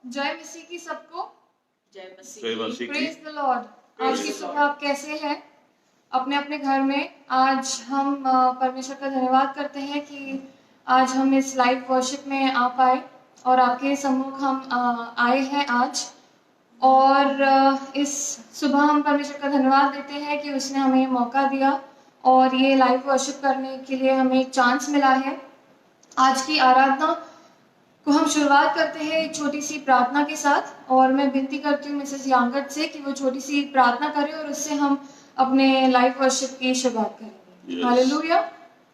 जय मसीह की सबको। जय जय मसीह। मसीह की। Praise the Lord. आज की the सुबह आप कैसे हैं? अपने अपने घर में आज हम परमेश्वर का धन्यवाद करते हैं कि आज हम इस लाइव वर्शिप में आ पाए और आपके सम्मुख हम आए हैं आज। और इस सुबह हम परमेश्वर का धन्यवाद देते हैं कि उसने हमें मौका दिया और ये लाइव वर्शिप करने के लिए हमें एक चांस मिला है। आज की आराधना को हम शुरुआत करते हैं एक छोटी सी प्रार्थना के साथ और मैं विनती करती हूँ मिसेस यांगट से कि वो छोटी सी प्रार्थना करें और उससे हम अपने लाइव वर्शिप की शुरुआत करेंगे। Hallelujah,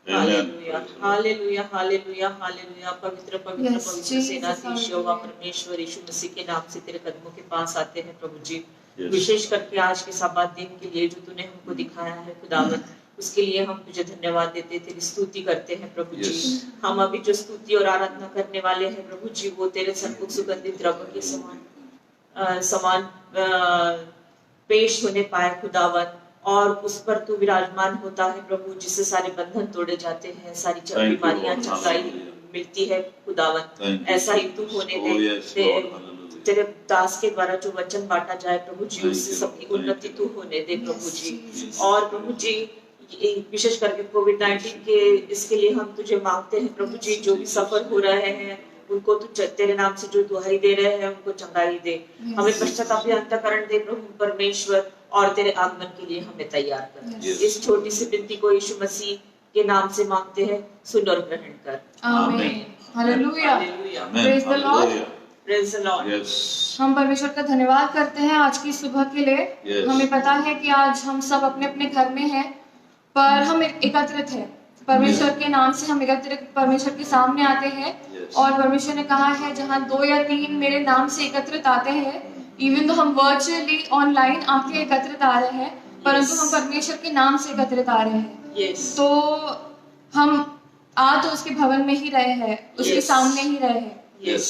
hallelujah, hallelujah, hallelujah, hallelujah. पवित्र पवित्र Yes, पवित्र Jesus, सेनाधीश यहोवा hallelujah। परमेश्वर यीशु मसीह के नाम से तेरे कदमों के पास आते हैं प्रभु जी। Yes। विशेष करके आज के सब्बात दिन के लिए जो तूने हमको दिखाया है खुदावंद, उसके लिए हम तुझे धन्यवाद देते, तेरी स्तुति करते हैं प्रभु जी। Yes। हम अभी जो स्तुति और आराधना करने वाले हैं प्रभु जी, वो तेरे सन्मुख सुगंधित द्रव्य के समान पेश होने पाए खुदावंद, और उस पर तू विराजमान होता है प्रभु, जिससे सारे बंधन तोड़े जाते हैं, सारी बीमारियां चंगाई मिलती है खुदावंद। ऐसा ही तू होने दे। तेरे दास के द्वारा जो वचन बांटा जाए प्रभु जी, उससे सबकी उन्नति तू होने दे प्रभु जी। और प्रभु जी विशेष करके कोविड-19 के इसके लिए हम तुझे मांगते हैं प्रभु जी, जो भी सफर हो रहे हैं उनको तू तेरे नाम से जो दुहाई दे रहे हैं उनको चंगाई दे। हमें पश्चातापी अंतःकरण दे प्रभु परमेश्वर, और तेरे आगमन के लिए हमें तैयार कर। इस छोटी सी विनती को यीशु मसीह के नाम से मांगते हैं, सुन और ग्रहण कर। आमीन। Hallelujah, hallelujah, praise the Lord. Praise the Lord. हम परमेश्वर का धन्यवाद करते हैं आज की सुबह के लिए। Yes। हमें पता है कि आज हम सब अपने अपने घर में हैं, पर हम एकत्रित हैं परमेश्वर के नाम से। हम एकत्रित परमेश्वर के सामने आते हैं। Yes। और परमेश्वर ने कहा है जहाँ 2 या 3 मेरे नाम से एकत्रित आते हैं, इवन तो हम वर्चुअली ऑनलाइन आके एकत्रित आ रहे हैं, परंतु हम परमेश्वर के नाम से एकत्रित आ रहे हैं। Yes। तो हम आ तो उसके भवन में ही रहे हैं, उसके Yes। सामने ही रहे हैं। Yes।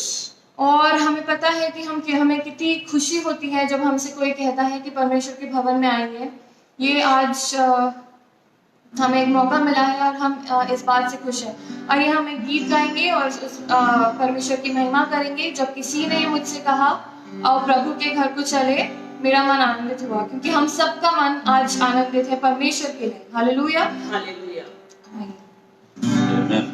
और हमें पता है कि हमें कितनी खुशी होती है जब हमसे कोई कहता है कि परमेश्वर के भवन में आइए। ये आज हमें एक मौका मिला है और हम इस बात से खुश हैं। आइए हम एक गीत गाएंगे और परमेश्वर की महिमा करेंगे। जब किसी ने मुझसे कहा आओ प्रभु के घर को चले, मेरा मन आनंदित हुआ, क्योंकि हम सबका मन आज आनंदित है परमेश्वर के लिए। Hallelujah, hallelujah. Amen।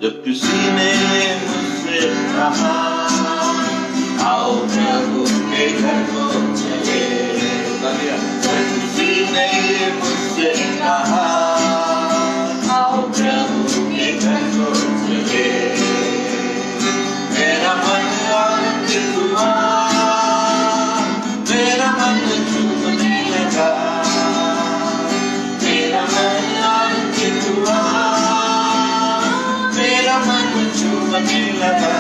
जब किसी ने मुझसे कहा आओ प्रभु के घर को चले, जब किसी ने मुझसे कहा आओ प्रभु के घर को चले, मेरा मन आनंदित हुआ, मेरा मन झूमने लगा, मेरा मन आनंदित हुआ, मेरा मन झूमने लगा।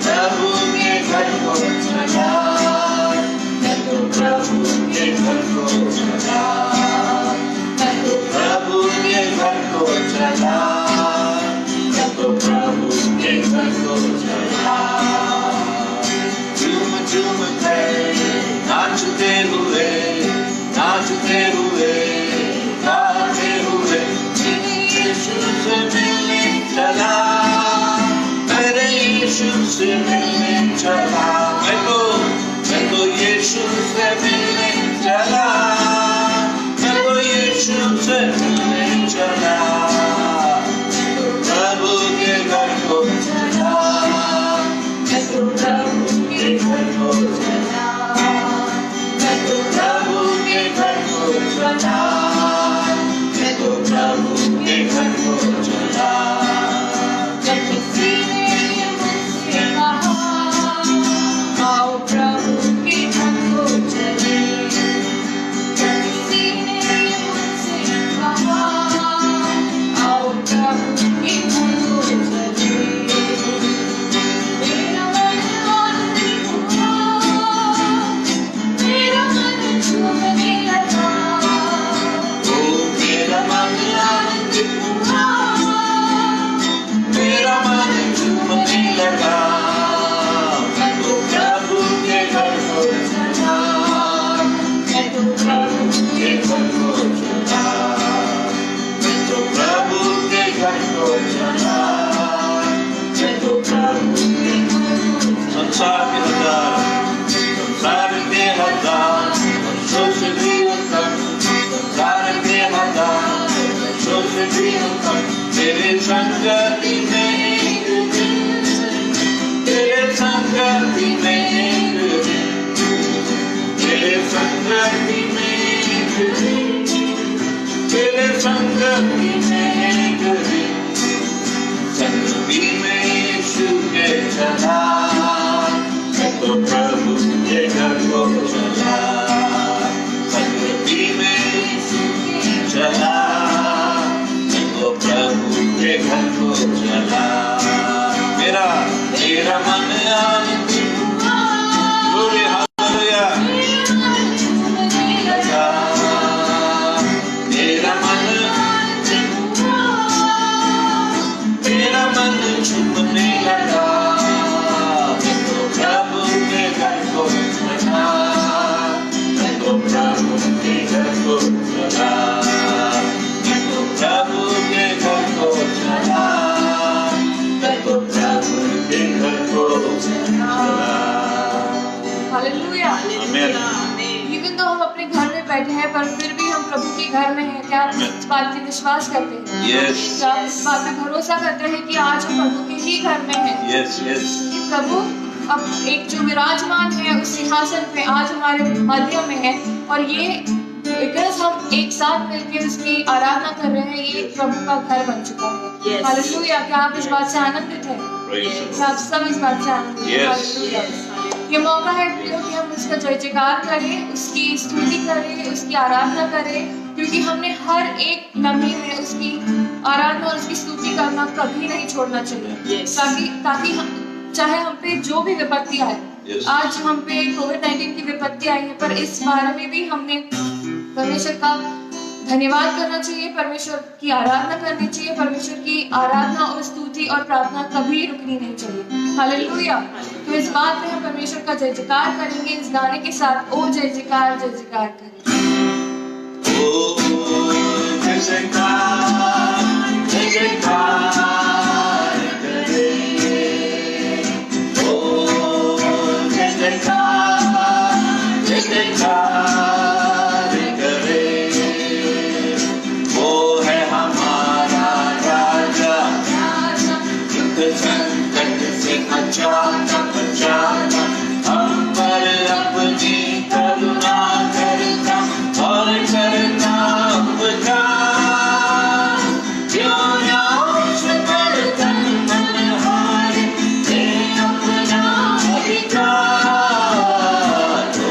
प्रभु के घर को चला, मैं तो प्रभु के घर को चला, मैं तो प्रभु के घर को चला, मैं तो प्रभु के घर को चला। झूम झूम कर नाचते हुए गाते हुए यीशु से मिलने चला, मेरे यीशु से मिलने चला, मैं तो यीशु से मिलने चला, मैं तो यीशु से मिलने चला, प्रभु के घर को चला, मैं तो प्रभु के घर को चला, मैं तो प्रभु के घर को चला, मैं तो प्रभु के घर को चला। जब किसी ने मुझसे कहा प्रभु के घर को चला, संगति में चला, वो प्रभु के घर को चला। मेरा मन आनंद glory hallelujah लगा, मेरा मन झूमने लगा, तो प्रभु के घर को चला, तो प्रभु के घर को चला, तो प्रभु के घर को चला, तो प्रभु के घर को चला। हालेलुया। आमीन। इवन तो हम अपने घर में बैठे हैं पर फिर भी हम प्रभु के घर में हैं। क्या आप इस बात की विश्वास करते हैं? Yes. क्या आप इस बात पे भरोसा करते हैं कि आज हम प्रभु के ही घर में हैं? Yes, yes. कि प्रभु अब एक जो विराजमान है उस सिंहासन पे आज हमारे मध्य में है, और ये बिकॉज़ हम एक साथ मिलकर उसकी आराधना कर रहे हैं, ये प्रभु का घर बन चुका है। Yes. हालेलुया। क्या आप इस बात से आनंदित हैं? Praise the क्या आप सब इस बात से आनंदित हैं? Yes. हालेलुया। ये मौका है प्रियो कि हम उसका जय जयकार करें, उसकी स्तुति करें, उसकी आराधना करें, क्योंकि हमने हर एक लम्हे में उसकी आराधना और उसकी स्तुति करना कभी नहीं छोड़ना चाहिए। Yes. ताकि हम चाहे हम पे जो भी विपत्ति आए, Yes. आज हम पे कोविड-19 की विपत्ति आई है, पर इस बारे में भी हमने परमेश्वर का धन्यवाद करना चाहिए, परमेश्वर की आराधना करनी चाहिए। परमेश्वर की आराधना और स्तुति और प्रार्थना कभी रुकनी नहीं चाहिए। हालेलुया। तो इस बात में हम परमेश्वर का जय जयकार करेंगे इस गाने के साथ। ओ जय जयकार करेंगे। ओ जय जयकार, जय जयकार करे, ओ जय जयकार, जय जयकार करे, वो है हमारा राजा, दुख संकट से बचाता बचाता, हम पर अपनी करुणा करता और करता उपकार, क्यों ना उस पर तन मन हारे, दे अपना अधिकार। ओ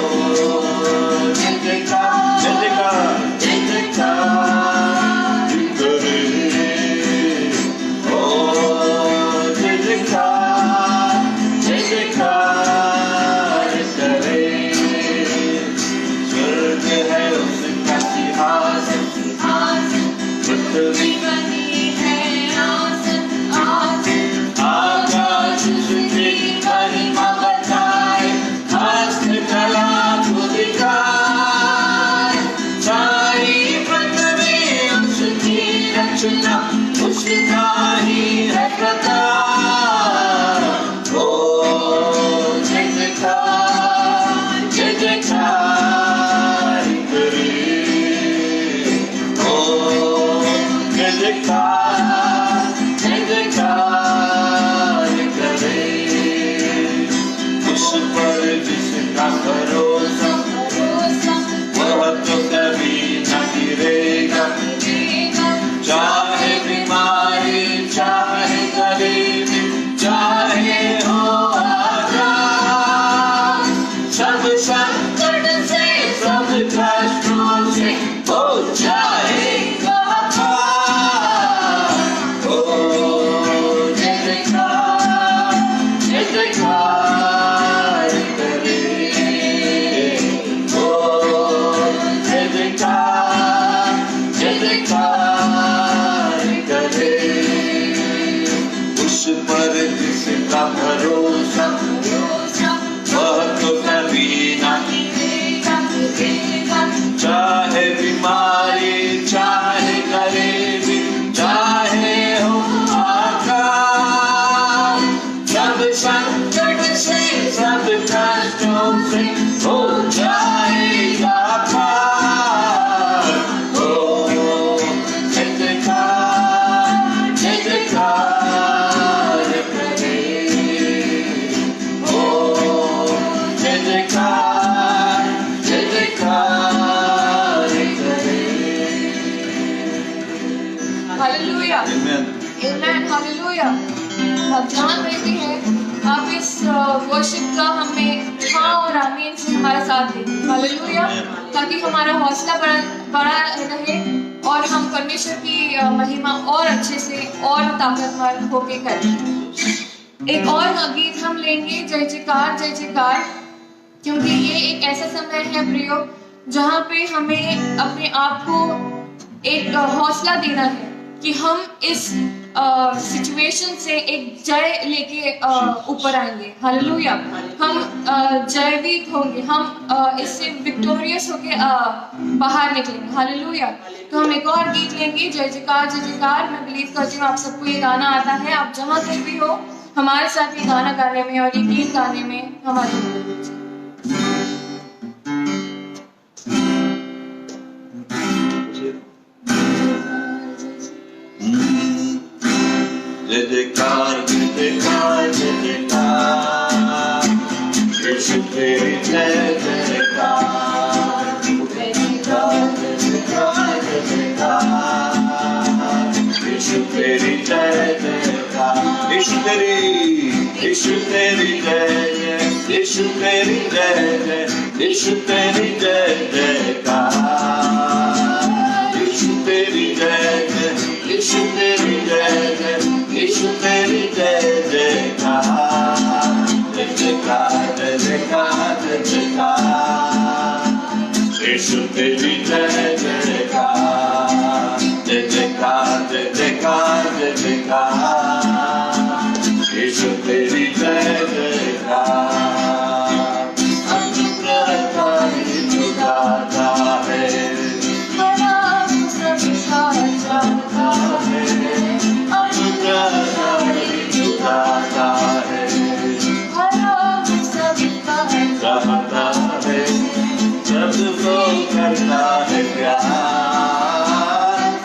जय जयकार, जय जयकार, जय जयकार करे, ओ जय जयकार, जय जयकार करे, स्वर्ग है उसका सिंहासन, पृथ्वी आकाश उसकी महिमा बताए, हस्तकला को दिखाए, सारी पृथ्वी उसकी रचना, उसका ही है प्रताप। ओ जय जयकार, जय जयकार करे, ओ जय जयकार, जय जयकार करे, उस पर जिसका भरोसा वह तो कभी न गिरेगा, चाहे बीमारी चाहे गरीबी चाहे हो आजाद, सब संकट से सब कष्टों से हो जाएगा पार। ओ जय जयकार, जय जयकार करे, ओ जय जयकार, जय जयकार करे, उस पर जिसका भरोसा वह तो कभी न चाहे बीमारी चाहे गरीबी चाहे हो आकाश, सब संकट से सब कष्टों से हो जाएगा पार। ओ जय जयकार, जय जयकार करे, ओ जय जयकार, जय जयकार करे। हालेलुया। Amen. आमेन। हालेलुया। आप जान रहे भी हैं, आप इस वर्शिप का हमें हाँ साथ दें। हालेलुया। ताकि हमारा हौसला बड़ा रहे और हम परमेश्वर की महिमा और अच्छे से और ताकतवर होके करें। एक और गीत हम लेंगे, जय जयकार जय जयकार, क्योंकि ये एक ऐसा समय है प्रियो जहाँ पे हमें अपने आप को एक हौसला देना है कि हम इस सिचुएशन से एक जय लेके ऊपर आएंगे। हालेलुया। हम जयवीत होंगे, हम इससे विक्टोरियस होके बाहर निकलेंगे। हालेलुया। तो हम एक और गीत लेंगे, जय जयकार जय जयकार। मैं बिलीव करती हूँ आप सबको ये गाना आता है। आप जहाँ कहीं भी हो हमारे साथ ये गाना गाने में और ये गीत गाने में हमारी मदद कीजिए। जय जयकार जय जयकार जय जयकार, यीशु तेरी जय जयकार। जय जयकार जय जयकार जय जयकार, यीशु तेरी जय जयकार। यीशु तेरी जय जय, यीशु तेरी जय जय, यीशु तेरी जय जयकार। यीशु तेरी जय जय, यीशु तेरी जय जय, यीशु तेरी जय जयकार। जय जयकार जय जयकार जय जयकार, यीशु तेरी जय जयकार। जय जयकार जय जयकार जय जयकार, यीशु तेरी जय जयकार। अनुग्रह का यीशु दाता है, करता है प्यार,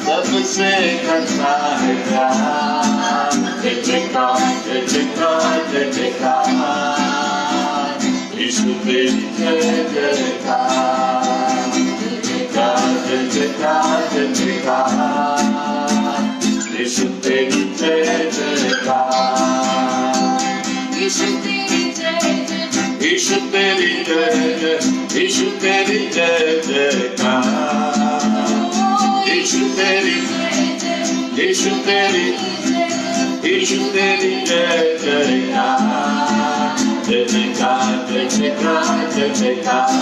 सबसे करता है प्यार। जय जयकार जय जयकार जय जयकार, यीशु तेरी जय जयकार। जय जयकार जय जयकार जय जयकार, यीशु तेरी जय जयकार। यीशु तेरी जय जय, यीशु तेरी जय जय, यीशु तेरी जय जयकार। यीशु तेरी यीशु तेरी यीशु तेरी जय जयकार। जय जयकार जय जयकार जय जयकार,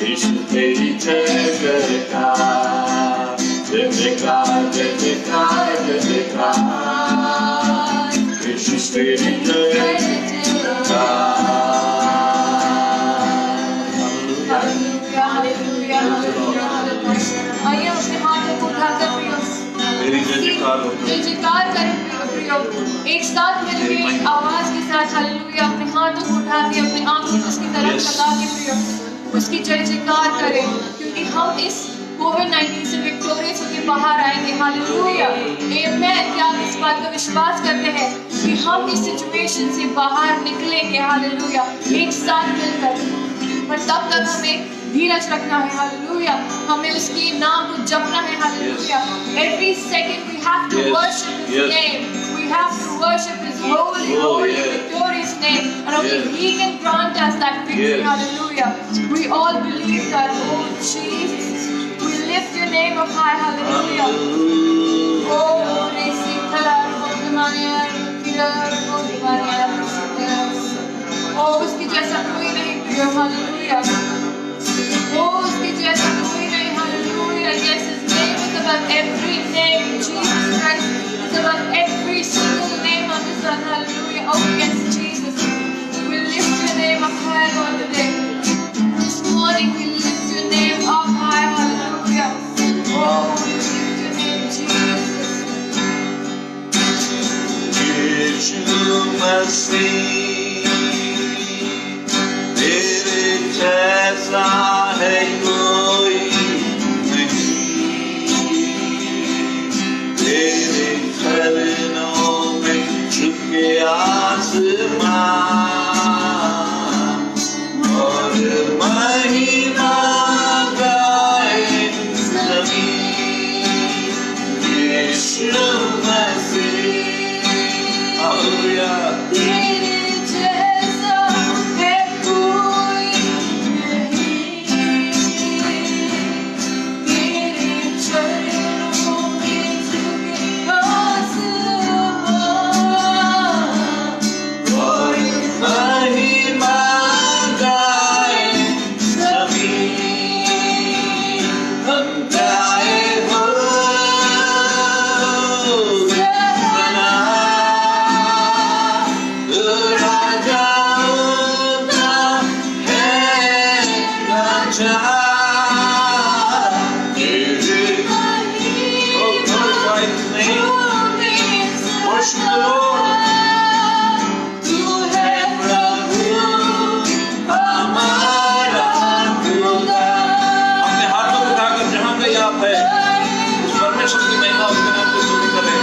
यीशु तेरी जय जयकार। जय जयकार जय जयकार जय जयकार, यीशु तेरी जय जयकार। आइए अपने हाथों को उठाकर जय जयकार करें प्रियो। एक साथ मिलकर आवाज के साथ हालेलुया अपने हाथों को उठा के अपने आंखों को उसकी तरफ लगा के प्रियो उसकी जय जयकार करें, क्योंकि हम इस कोविड-19 से विक्टोरियस होकर बाहर आएंगे। हालेलुया। आमेन। क्या आप इस बात का विश्वास करते हैं कि हम इस सिचुएशन से बाहर निकलेंगे? हालेलुया। एक साथ मिलकर, पर तब तक हमें धीरज रखना है। हालेलुया। हमें उसकी नाम को जपना है। Hallelujah. Every second we have to worship His name. We have to worship His holy, victorious name, and only He can grant us that victory. Hallelujah. We all believe that. Oh Jesus, we lift Your name up high. Hallelujah. Oh, oh, उसकी जैसा कोई नहीं प्रिय। Hallelujah. Oh, उसकी जैसा कोई नहीं। Hallelujah. Yes, His name is above every name. Jesus Christ is above every single name on this earth. Hallelujah. Oh, yes, Jesus. We lift Your name up high, Lord, today. This morning we lift Your name up high. Hallelujah. Oh, we lift Your name, Jesus. यीशु मसीह तेरे जैसा है कोई नहीं, तेरे चरणों में झुके आसमां और महिमा गाए ज़मीन। यीशु मसीह हालेलुया। तेरे जैसा है कोई raja, oh glorify His name, worship the Lord. तू है प्रभु हमारा खुदा। अपने हाथों को उठाकर जहां कहीं आप है उस परमेश्वर की महिमा उसके नाम की स्तुति करें।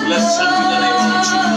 Blessed be the name of Jesus.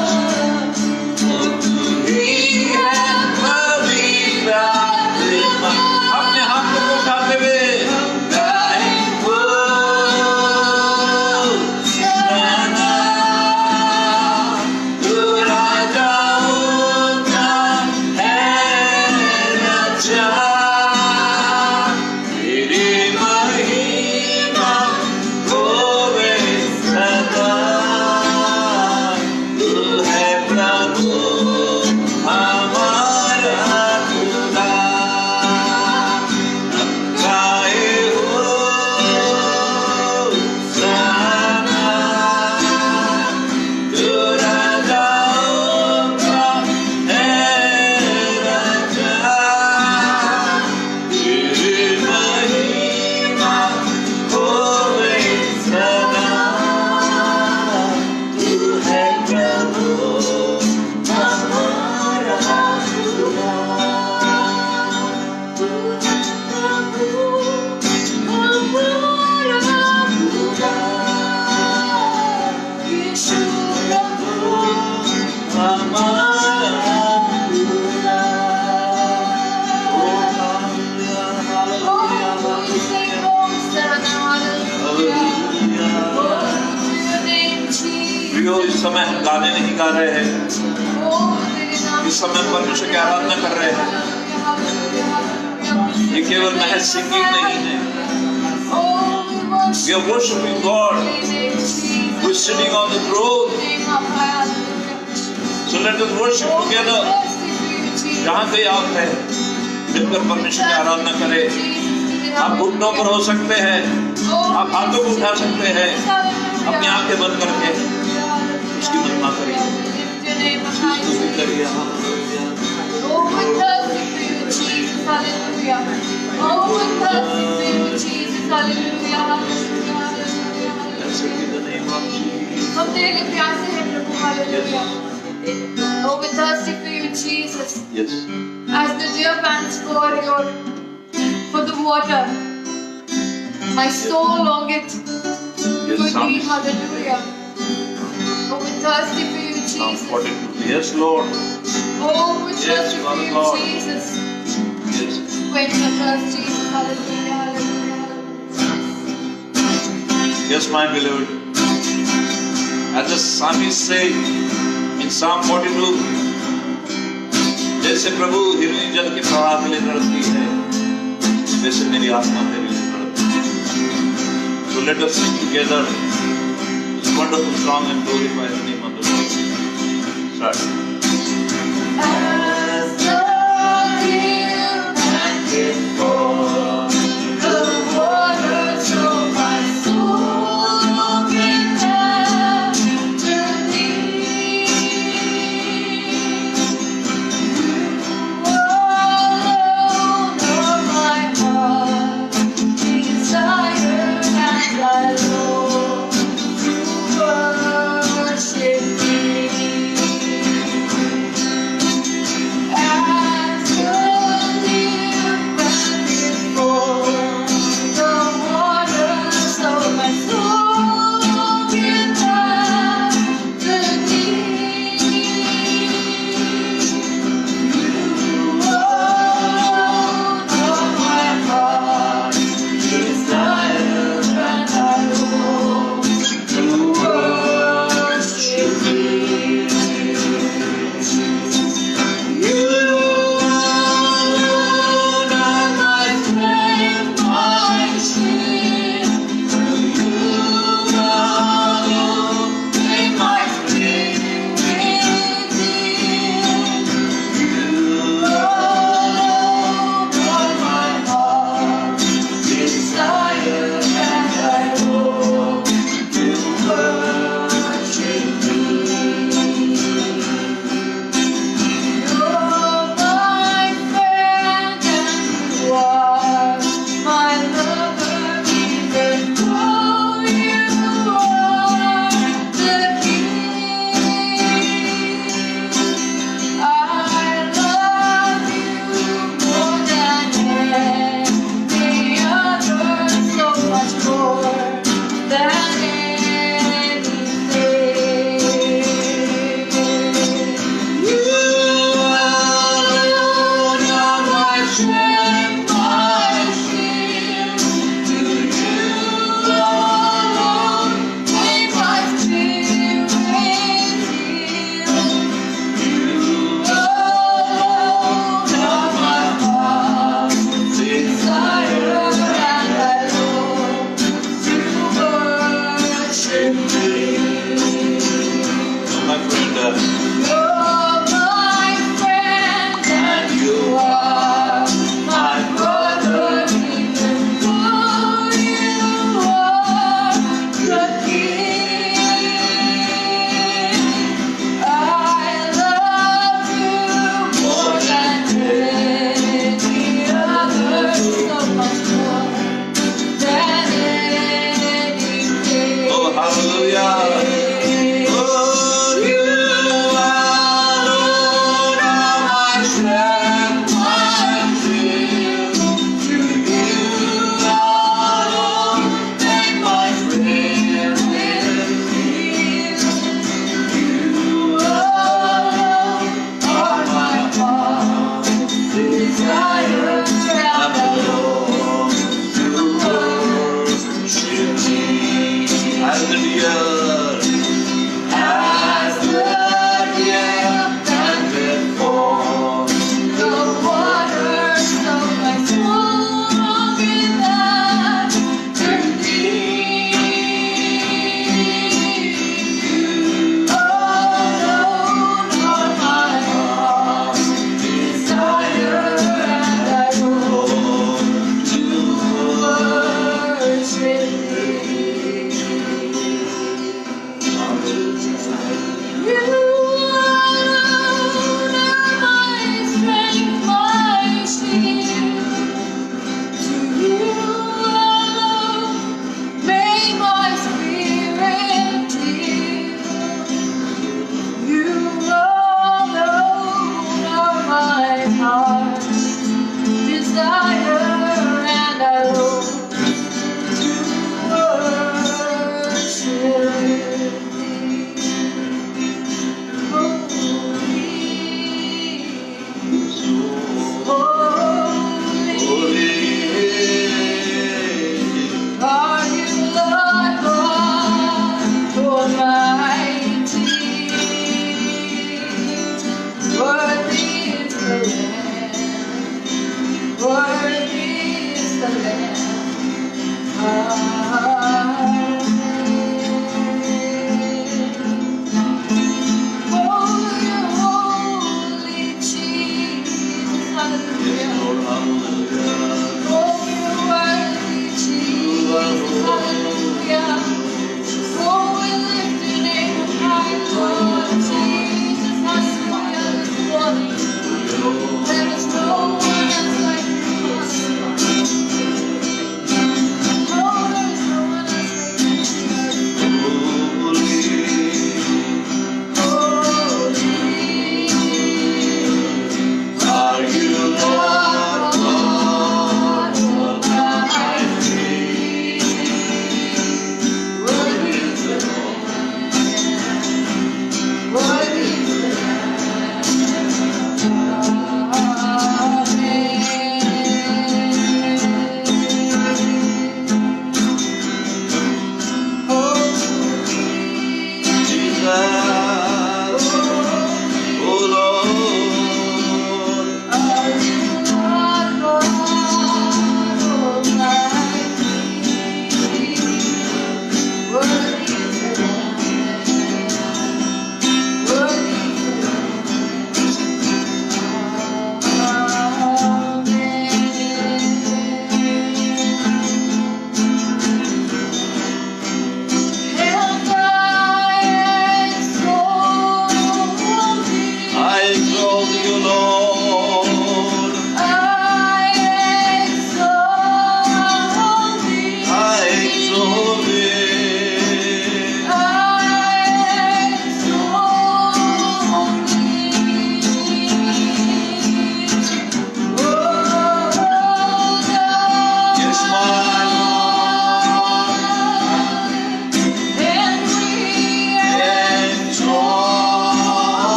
समय हम गाने नहीं गा रहे हैं, इस समय परमेश्वर की आराधना कर रहे हैं। ये केवल महज सिंगिंग नहीं है। We are worshiping God who is sitting on the throne. So let us worship together. जहाँ कहीं आप हैं, मिलकर परमेश्वर की आराधना करें। आप घुटनों पर हो सकते हैं, आप हाथों को उठा सकते हैं, अपनी आंखें बंद करके उसकी महिमा करिए, उसकी स्तुति करिए। हम तेरे प्यासे हैं प्रभु, hallelujah. Oh, we're thirsty for you, Jesus. Yes. As the deer pants for the water, my soul longeth for thee, hallelujah. Oh, we're thirsty for you, Jesus. Yes, Lord. Oh, we're thirsty for you, Lord. Jesus. Yes. Quench our thirst, Jesus, hallelujah, hallelujah, hallelujah. Yes, my beloved. As the psalmist said in Psalm 42, जैसे प्रभु हिरनी जल के प्रवाह के लिए तड़पती है, वैसे मेरी आत्मा तेरे लिए तड़पती है। So let us sing together this wonderful song and glorify the name of the Lord. Start. As the deer panteth for the water, so my soul longeth after thee. You alone are my heart desire, and I long to worship thee.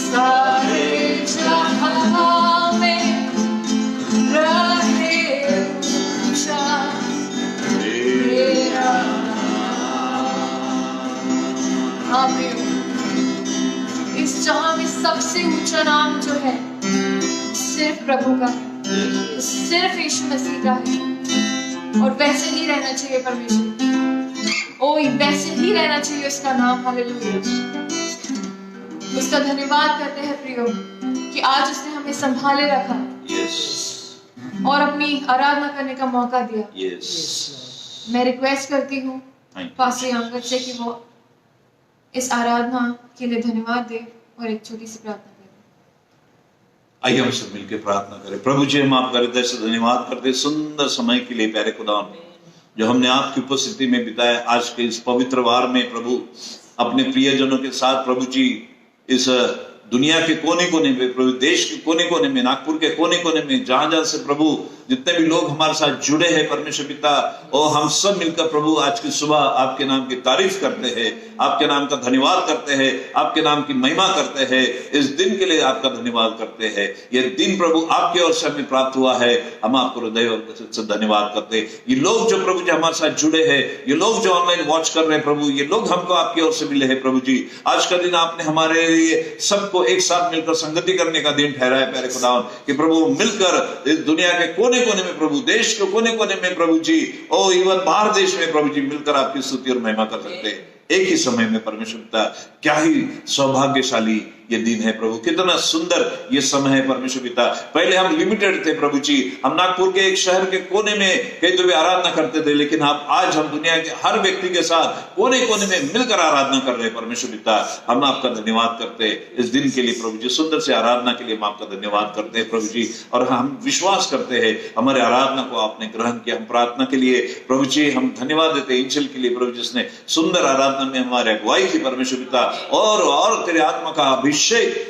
सारे जहां में रहे ऊंचा तेरा नाम। हाँ प्रियो, इस जहां में सबसे ऊंचा नाम जो है सिर्फ प्रभु का है, सिर्फ यीशु मसीह का है। और वैसे ही रहना चाहिए परमेश्वर, ओ वैसे ही रहना चाहिए उसका नाम। हालेलुया, उसका धन्यवाद करते हैं प्रियो कि आज उसने हमें संभाले रखा और अपनी आराधना करने का मौका दिया। मैं रिक्वेस्ट करती हूँ पास्टर अंगद से कि वो इस आराधना के लिए धन्यवाद दे और एक छोटी सी प्रार्थना करें। आइए हम सब मिलकर प्रार्थना करें। प्रभु जी, हम आपका हृदय से धन्यवाद करते हैं सुंदर समय के लिए प्यारे खुदा, जो हमने आपकी उपस्थिति में बिताया आज के इस पवित्र वार में। प्रभु, अपने प्रियजनों के साथ प्रभु जी इस दुनिया के कोने कोने में, प्रभु देश के कोने कोने में, नागपुर के कोने कोने में, जहां जहां से प्रभु जितने भी लोग हमारे साथ जुड़े हैं परमेश्वर पिता, और हम सब मिलकर प्रभु आज की सुबह आपके नाम की तारीफ करते हैं, आपके नाम का धन्यवाद करते हैं, आपके नाम की महिमा करते हैं। इस दिन के लिए आपका धन्यवाद करते हैं। यह दिन प्रभु आपके ओर से हमें प्राप्त हुआ है, हम आपको हृदय और से धन्यवाद करते हैं। ये लोग जो प्रभु जी हमारे साथ जुड़े हैं, ये लोग जो ऑनलाइन वॉच कर रहे हैं प्रभु, ये लोग हमको आपकी ओर से मिले हैं प्रभु जी। आज का दिन आपने हमारे लिए सबको एक साथ मिलकर संगति करने का दिन ठहरा है प्यारे खुदा, कि प्रभु मिलकर इस दुनिया के कोने कोने में प्रभु, देश के कोने कोने में प्रभु जी, ओ इवन बाहर देश में प्रभु जी मिलकर आपकी स्तुति और महिमा कर सकते हैं एक ही समय में परमेश्वर पिता। क्या ही सौभाग्यशाली ये दिन है प्रभु, कितना सुंदर ये समय है परमेश्वर पिता। पहले हम लिमिटेड थे प्रभु जी, हम नागपुर के एक शहर के कोने में कहीं तो भी आराधना करते थे, लेकिन आज हम दुनिया के हर व्यक्ति के साथ कोने कोने में मिलकर आराधना कर रहे हैं परमेश्वर पिता। हम आपका धन्यवाद करते हैं इस दिन के लिए प्रभु जी, सुंदर से आराधना के लिए हम आपका धन्यवाद करते हैं प्रभु जी। और हम विश्वास करते हैं हमारे आराधना को आपने ग्रहण किया। हम प्रार्थना के लिए प्रभु जी हम धन्यवाद देते हैं इंजल के लिए प्रभु, जिसने सुंदर आराधना में हमारे अगुवाई की परमेश्वर पिता, और तेरे आत्मा का अभिषेक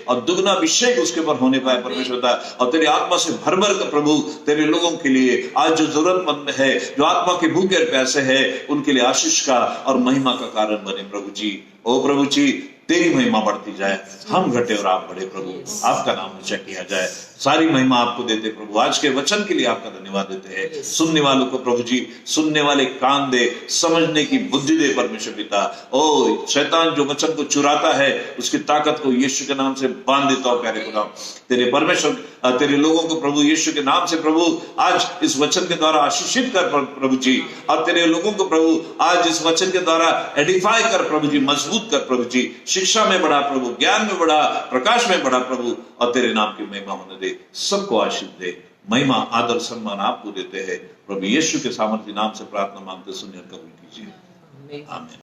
और दुगना अभिषेक उसके ऊपर होने पाए परमेश्वर पिता। और तेरी आत्मा से भर भर कर प्रभु तेरे लोगों के लिए आज जो जरूरतमंद है, जो आत्मा के भूखे और प्यासे है, उनके लिए आशीष का और महिमा का कारण बने प्रभु जी। ओ प्रभु जी, तेरी महिमा बढ़ती जाए, हम घटे और आप बढ़े प्रभु, आपका नाम ऊंचा किया जाए। सारी महिमा आपको देते प्रभु। आज के वचन के लिए आपका धन्यवाद देते हैं। सुनने वालों को प्रभु जी, सुनने वाले कान दे, समझने की बुद्धि दे परमेश्वर पिता। ओ शैतान जो वचन को चुराता है, उसकी ताकत को यीशु के नाम से बांध देता हूं प्यारे खुदा। तेरे परमेश्वर, तेरे लोगों को प्रभु यीशु के नाम से प्रभु आज इस वचन के द्वारा आशीषित कर प्रभु जी। और तेरे लोगों को प्रभु आज इस वचन के द्वारा एडिफाई कर प्रभु जी, मजबूत कर प्रभु जी। शिक्षा में बढ़ा प्रभु, ज्ञान में बढ़ा, प्रकाश में बढ़ा प्रभु, और तेरे नाम की महिमा होने दे। सबको आशीष दे। महिमा आदर सम्मान आपको देते हैं प्रभु यीशु के सामर्थ्य नाम से प्रार्थना मांगते सुनिए, कबूल कीजिए। आमीन।